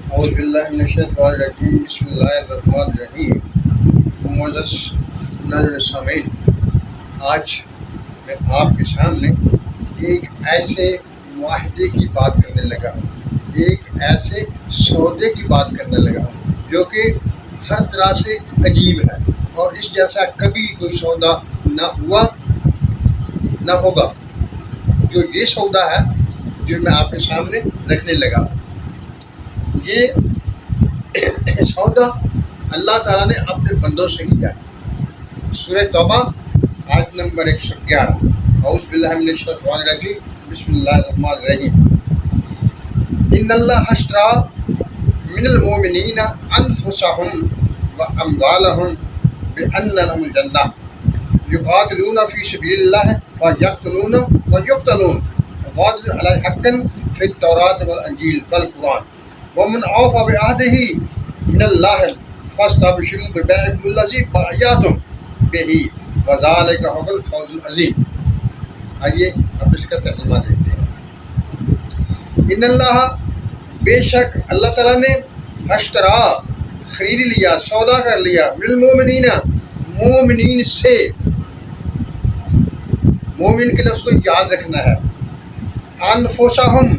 اعوذ باللہ من الشیطان الرجیم بسم اللہ الرحمن الرحیم معزز ناظرین سامعین، آج میں آپ کے سامنے ایک ایسے معاہدے کی بات کرنے لگا ہوں، ایک ایسے سودے کی بات کرنے لگا ہوں جو کہ ہر طرح سے عجیب ہے اور اس جیسا کبھی کوئی سودا نہ ہوا نہ ہوگا۔ جو یہ سودا ہے جو میں آپ کے سامنے رکھنے لگا ہوں، یہ سودا اللہ تعالیٰ نے اپنے بندوں سے کیا ہے۔ سورہ توبہ آیت نمبر 111، اعوذ باللہ من الشیطان الرجیم بسم اللہ الرحمن الرحیم۔ ان اللہ اشتری من المؤمنین انفسهم واموالهم بان لهم الجنہ یقاتلون فی سبیل اللہ فیقتلون ویقتلون وعدا علیہ حقا فی التوراۃ والانجیل والقرآن ومن اوفی بعہدہ من اللہ فاستبشروا ببیعکم الذی بایعتم بہ وذلک ھو الفوز العظیم۔ آئیے اب اس کا ترجمہ دیکھتے ہیں۔ ان اللہ، بے شک اللہ تعالیٰ نے اشترا خرید لیا، سودا کر لیا، من المؤمنین مومنین سے۔ مومن کے لفظ کو یاد رکھنا ہے۔ انفسہم،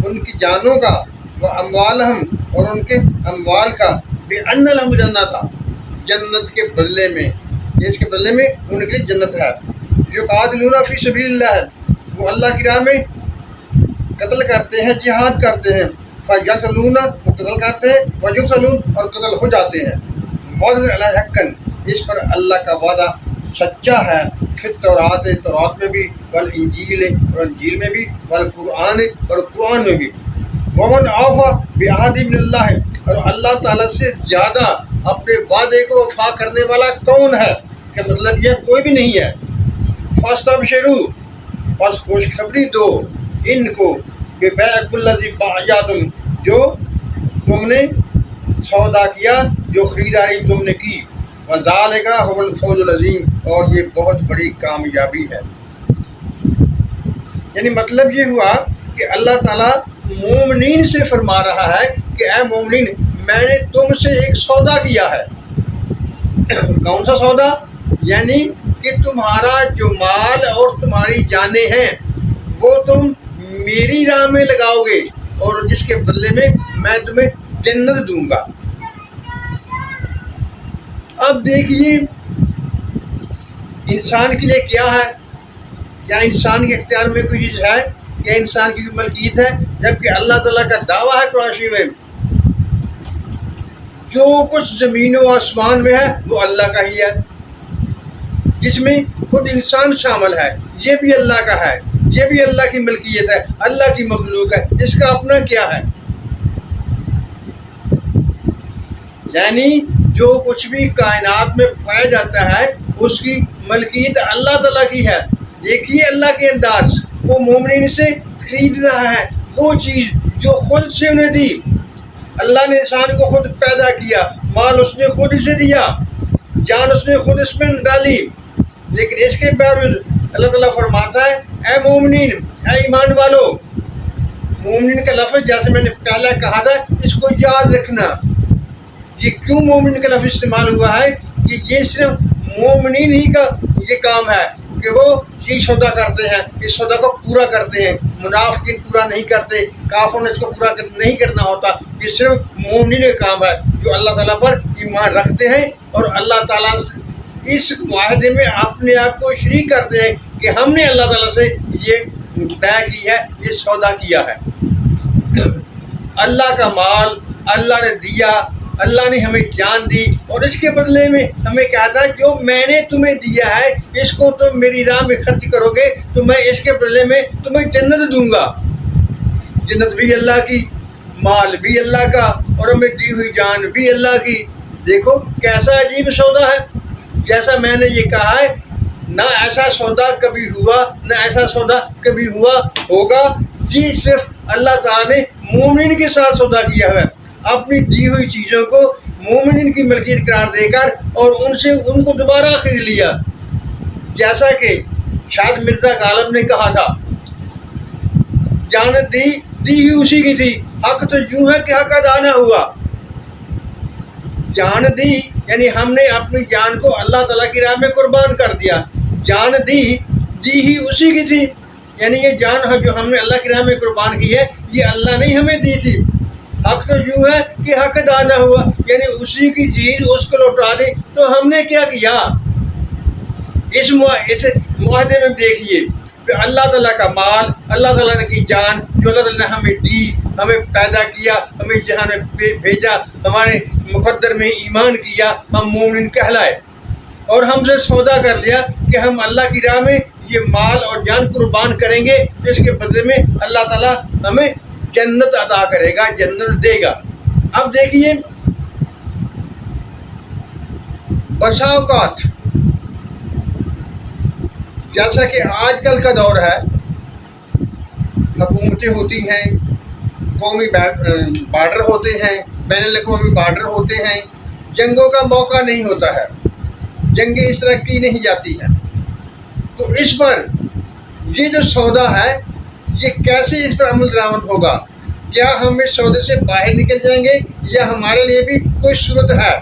ان کی جانوں کا، و اموالہم، اور ان کے اموال کا، بان لہم الجنہ تھا، جنت کے بدلے میں، اس کے بدلے میں ان کے لیے جنت ہے۔ یقاتلون فی سبیل اللہ، وہ اللہ کی راہ میں قتل کرتے ہیں، جہاد کرتے ہیں، فیقتلون، وہ قتل کرتے ہیں، ویقتلون، اور قتل ہو جاتے ہیں، وعدا علیہ حقا، اس پر اللہ کا وعدہ سچا ہے، فی التوراۃ، تورات میں بھی، والانجیل، اور انجیل میں بھی، والقرآن، اور قرآن میں بھی۔ ومن اوفی بعہد من اللہ، اور اللہ تعالیٰ سے زیادہ اپنے وعدے کو وفا کرنے والا کون ہے؟ اس کا مطلب یہ کوئی بھی نہیں ہے۔ فاستبشروا، بس خوشخبری دو ان کو، ببیعکم الذی بایعتم، جو تم نے سودا کیا، جو خریداری تم نے کی، وذالک ھو الفوز العظیم، اور یہ بہت بڑی کامیابی ہے۔ یعنی مطلب یہ ہوا کہ اللہ تعالیٰ مومنین سے فرما رہا ہے کہ اے مومنین، میں نے تم سے ایک سودا کیا ہے۔ کون سا سودا؟ یعنی کہ تمہارا جو مال اور تمہاری جانیں ہیں وہ تم میری راہ میں لگاؤ گے، اور جس کے بدلے میں میں تمہیں جنت دوں گا۔ اب دیکھیے انسان کے لیے کیا ہے؟ کیا انسان کے اختیار میں کوئی چیز ہے؟ کیا انسان کی ملکیت ہے؟ جبکہ اللہ تعالیٰ کا دعویٰ ہے قرآن شریف میں، جو کچھ زمین و آسمان میں ہے وہ اللہ کا ہی ہے، جس میں خود انسان شامل ہے، یہ بھی اللہ کا ہے، یہ بھی اللہ کی ملکیت ہے، اللہ کی مخلوق ہے، اس کا اپنا کیا ہے؟ یعنی جو کچھ بھی کائنات میں پایا جاتا ہے اس کی ملکیت اللہ تعالیٰ کی ہے۔ دیکھیے اللہ کے انداز، وہ مومنین سے خرید رہا ہے وہ چیز جو خود سے انہیں دی۔ اللہ نے انسان کو خود پیدا کیا، مال اس نے خود اسے دیا، جان اس نے خود اس میں ڈالی، لیکن اس کے باوجود اللہ تعالیٰ فرماتا ہے اے مومنین، اے ایمان والو۔ مومنین کا لفظ جیسے میں نے پہلے کہا تھا، اس کو یاد رکھنا۔ یہ کیوں مومن کا لفظ استعمال ہوا ہے کہ یہ صرف مومنین ہی کا یہ کام ہے کہ وہ یہ سودا کرتے ہیں، اس سودا کو پورا کرتے ہیں۔ منافقین پورا نہیں کرتے، کافروں نے اس کو پورا نہیں کرنا ہوتا، یہ صرف مومنین کا کام ہے جو اللہ تعالیٰ پر ایمان رکھتے ہیں اور اللہ تعالیٰ اس معاہدے میں اپنے آپ کو شریک کرتے ہیں کہ ہم نے اللہ تعالیٰ سے یہ طے کی ہے، یہ سودا کیا ہے۔ اللہ کا مال اللہ نے دیا، اللہ نے ہمیں جان دی، اور اس کے بدلے میں ہمیں کہتا ہے جو میں نے تمہیں دیا ہے اس کو تم میری راہ میں خرچ کرو گے تو میں اس کے بدلے میں تمہیں جنت دوں گا۔ جنت بھی اللہ کی، مال بھی اللہ کا، اور ہمیں دی ہوئی جان بھی اللہ کی۔ دیکھو کیسا عجیب سودا ہے۔ جیسا میں نے یہ کہا ہے، نہ ایسا سودا کبھی ہوا، نہ ایسا سودا کبھی ہوگا۔ جی صرف اللہ تعالیٰ نے مومنین کے ساتھ سودا کیا ہے، اپنی دی ہوئی چیزوں کو مومنین کی ملکیت قرار دے کر اور ان سے ان کو دوبارہ خرید لیا۔ جیسا کہ شاید مرزا غالب نے کہا تھا، جان دی दी ही उसी की थी। हक तो यूं है कि हक अदा ना हुआ। जान दी यानी हमने अपनी जान को अल्लाह ताला की राह में कुर्बान कर दिया। जान दी ही उसी की थी, यानी ये जान जो हमने अल्लाह की राह में कुर्बान की है ये अल्लाह ने हमें दी थी। हक तो यूं है कि हक अदा ना हुआ, यानी उसी की चीज उसको लौटा दी। तो हमने क्या किया? इस मुआहदे में देखिए कि अल्लाह ताला का माल, अल्लाह ताला की जान जो अल्लाह ताला ने हमें दी, हमें पैदा किया, हमें जहाँ में भेजा, हमारे मुकद्दर में ईमान किया, हम मोमिन कहलाए, और हमसे सौदा कर लिया कि हम अल्लाह की राह में ये माल और जान कुर्बान करेंगे, तो इसके बदले में अल्लाह ताला हमें जन्नत अता करेगा, जन्नत देगा। अब देखिए, बसा औकात जैसा कि आजकल का दौर है, हुकूमतें होती हैं, कौमी बार्डर होते हैं, बैनुल-अक़वामी बार्डर होते हैं, जंगों का मौका नहीं होता है, जंगें इस तरह की नहीं जाती हैं। तो इस पर ये जो सौदा है ये कैसे इस पर अमल दरामद होगा? क्या हम इस सौदे से बाहर निकल जाएंगे या हमारे लिए भी कोई सूरत है?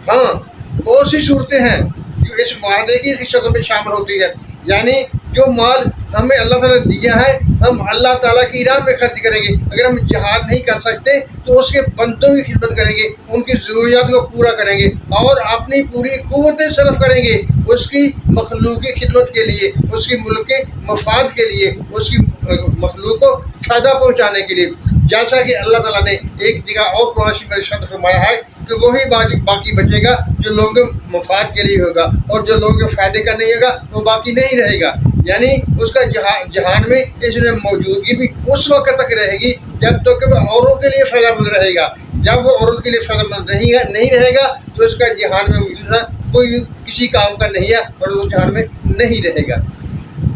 हाँ, बहुत सी सूरतें हैं जो इस मुआहदे की शक्ल में शामिल होती है। यानी जो माल हमें अल्लाह ताला ने दिया है हम अल्लाह ताला की राह में खर्च करेंगे। अगर हम जिहाद नहीं कर सकते तो उसके बंदों की खिदमत करेंगे, उनकी ज़रूरियात को पूरा करेंगे और अपनी पूरी क़ुव्वतें सर्फ करेंगे उसकी मखलूक की खिदमत के लिए, उसकी मुल्क के मफाद के लिए, उसकी मखलूक को फ़ायदा पहुँचाने के लिए। जैसा कि अल्लाह ताला ने एक जगह और कुरान में इरशाद फरमाया है कि वही बाकी बचेगा जो लोगों के मफाद के लिए होगा, और जो लोगों के फ़ायदे का नहीं होगा वो बाकी नहीं रहेगा। यानी उसका जहान में इसमें मौजूदगी भी उस वक्त तक रहेगी जब तक कि वह औरों के लिए फ़ायदेमंद रहेगा। जब वो औरों के लिए फ़ायदेमंद नहीं रहेगा तो इसका जहान में मौजूद कोई किसी काम का नहीं है और वो जहान में नहीं रहेगा।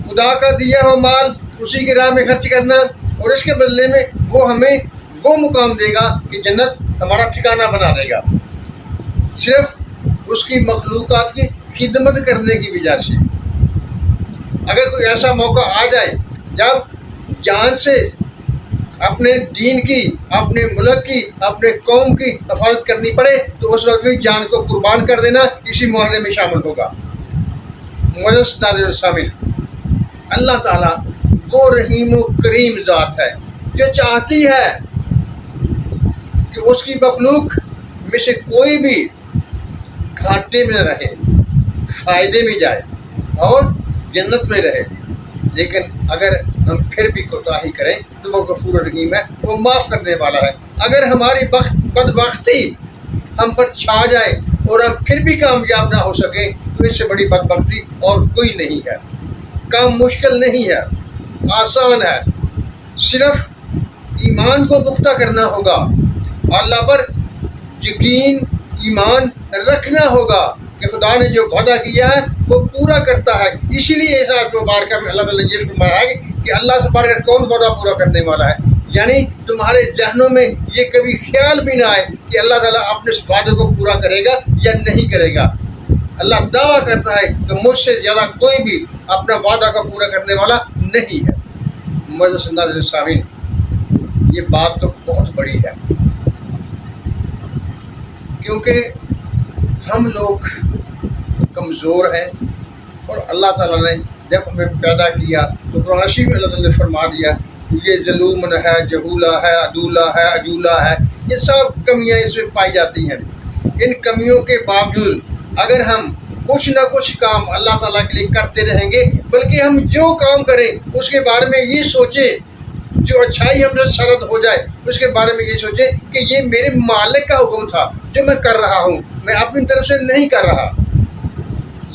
खुदा का दिया हुआ माल उसी की राह में खर्च करना, और इसके बदले में वो हमें वो मुकाम देगा कि जन्नत हमारा ठिकाना बना देगा, सिर्फ उसकी मखलूक़ात की खिदमत करने की वजह से। अगर कोई ऐसा मौका आ जाए जब जान से अपने दीन की, अपने मुल्क की, अपने कौम की हिफाजत करनी पड़े तो उस वक्त भी जान को कुर्बान कर देना इसी मुआहदे में शामिल होगा। शामिल अल्लाह ताला वो रहीम व करीम ज़ात है जो चाहती है कि उसकी मखलूक में से कोई भी घाटे में रहे, फ़ायदे में जाए और जन्नत में रहे। लेकिन अगर हम फिर भी कोताही करें तो वो गफूर रहीम है, वो माफ़ करने वाला है। अगर हमारी बदबख्ती हम पर छा जाए और हम फिर भी कामयाब ना हो सके तो इससे बड़ी बदबख्ती और कोई नहीं है। काम मुश्किल नहीं है, आसान है, सिर्फ ईमान को पुख्ता करना होगा, अल्लाह पर यकीन ईमान रखना होगा कि खुदा ने जो वादा किया है वो पूरा करता है। इसीलिए इस आयत मुबारक में अल्लाह ताला ने ये फरमाया है कि अल्लाह से बढ़कर कौन वादा पूरा करने वाला है। यानी तुम्हारे जहनों में ये कभी ख्याल भी ना आए कि अल्लाह ताला अपने इस वादे को पूरा करेगा या नहीं करेगा। अल्लाह दावा करता है कि मुझसे ज़्यादा कोई भी अपना वादा का पूरा करने वाला नहीं है। शामिल ये बात तो बहुत बड़ी है, क्योंकि हम लोग कमज़ोर हैं और अल्लाह ताला ने जब हमें पैदा किया तो कुरान शरीफ में अल्लाह ताला ने फरमा दिया ये ज़लूमन है, जहूला है, अदूला है, अजूला है, ये सब कमियां इसमें पाई जाती हैं। इन कमियों के बावजूद अगर हम कुछ ना कुछ काम अल्लाह ताला के लिए करते रहेंगे, बल्कि हम जो काम करें उसके बारे में ये सोचें, जो अच्छाई हमसे सरद हो जाए उसके बारे में ये सोचें कि ये मेरे मालिक का हुक्म था जो मैं कर रहा हूँ, मैं अपनी तरफ से नहीं कर रहा,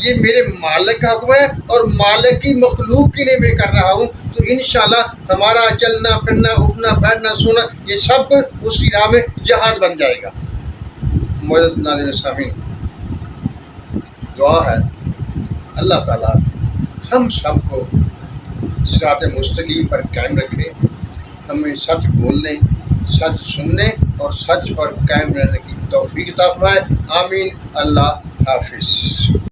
ये मेरे मालिक का हुक्म है और मालिक की मखलूक के लिए मैं कर रहा हूँ। तो इंशाल्लाह हमारा चलना फिरना, उठना बैठना, सोना, ये सब कुछ उसकी राह में जहाद बन जाएगा। मोअज़्ज़ज़ नाज़रीन सामीन, दुआ है अल्लाह ताला हम सबको सिरात मुस्तकीम पर कायम रखे, हमें सच बोलने, सच सुनने और सच पर कायम रहने की तौफीक अता फरमाए। आमीन। अल्लाह हाफिज़।